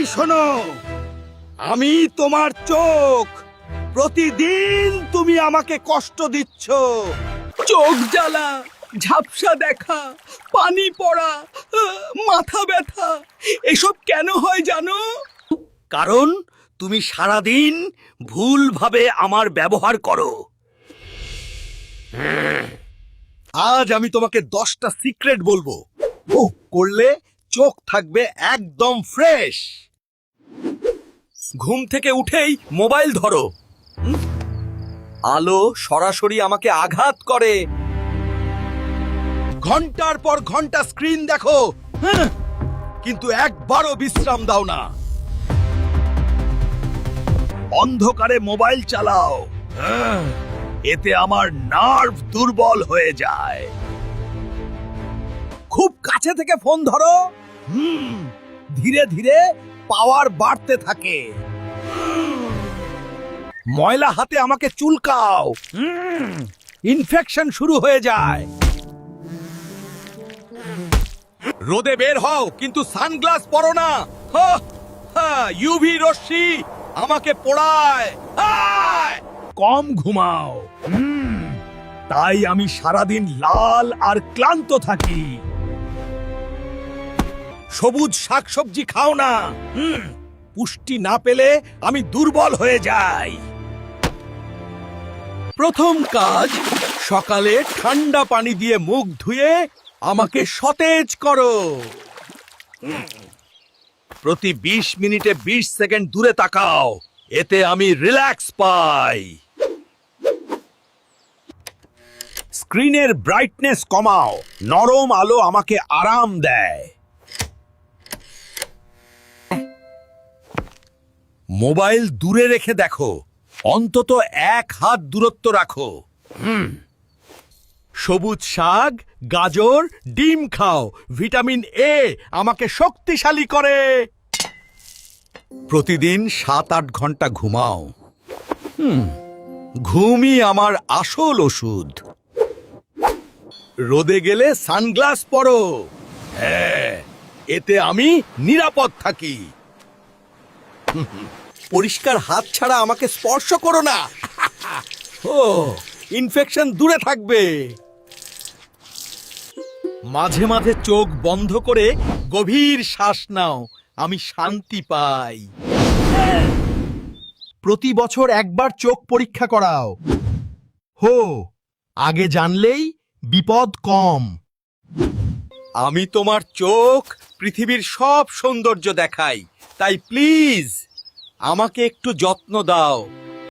এই শোনো, আমি তোমার চোখ। প্রতিদিন তুমি আমাকে কষ্ট দিচ্ছ। চোখ জ্বালা, ঝাপসা দেখা, পানি পড়া, মাথা ব্যথা, এসব কেন হয় জানো? কারণ তুমি সারাদিন ভুলভাবে আমার ব্যবহার করো। আজ আমি তোমাকে 10টা সিক্রেট বলবো। ও করলে চোখ থাকবে একদম ফ্রেশ। ঘুম থেকে উঠেই মোবাইল ধরো। আলো সরাসরি আমাকে আঘাত করে। ঘন্টার পর ঘন্টা স্ক্রিন দেখো, কিন্তু একবারও বিশ্রাম দাও না। অন্ধকারে মোবাইল চালাও, এতে আমার নার্ভ দুর্বল হয়ে যায়। খুব কাছে থেকে ফোন ধরো, ধীরে ধীরে পাওয়ার বাড়তে থাকে। ময়লা হাতে আমাকে চুলকাও, ইনফেকশন শুরু হয়ে যায়। রোদে বের হও, কিন্তু সানগ্লাস পরো না। ইউভি রশ্মি আমাকে পোড়ায়। কম ঘুমাও, তাই আমি সারাদিন লাল আর ক্লান্ত থাকি। সবুজ শাকসবজি খাও না, পুষ্টি না পেলে আমি দুর্বল হয়ে যাই। প্রথম কাজ, সকালে ঠান্ডা পানি দিয়ে মুখ ধুয়ে আমাকে সতেজ করো। প্রতি 20 মিনিটে 20 সেকেন্ড দূরে তাকাও, এতে আমি রিল্যাক্স পাই। স্ক্রিনের ব্রাইটনেস কমাও, নরম আলো আমাকে আরাম দেয়। মোবাইল দূরে রেখে দেখো, অন্তত 1 হাত দূরত্ব রাখো। সবুজ শাক, গাজর, ডিম খাও, ভিটামিন এ আমাকে শক্তিশালী করে। প্রতিদিন 7-8 ঘন্টা ঘুমাও। ঘুমই আমার আসল ওষুধ। রোদে গেলে সানগ্লাস পরো, হ্যাঁ, এতে আমি নিরাপদ থাকি। পরিষ্কার হাত ছাড়া আমাকে স্পর্শ করো না। ও, ইনফেকশন দূরে থাকবে। মাঝে মাঝে চোখ বন্ধ করে গভীর শ্বাস নাও, আমি শান্তি পাই। প্রতি বছর একবার চোখ পরীক্ষা করাও। আগে জানলেই বিপদ কম। আমি তোমার চোখ পৃথিবীর সব সৌন্দর্য দেখাই, তাই প্লিজ আমাকে একটু যত্ন দাও।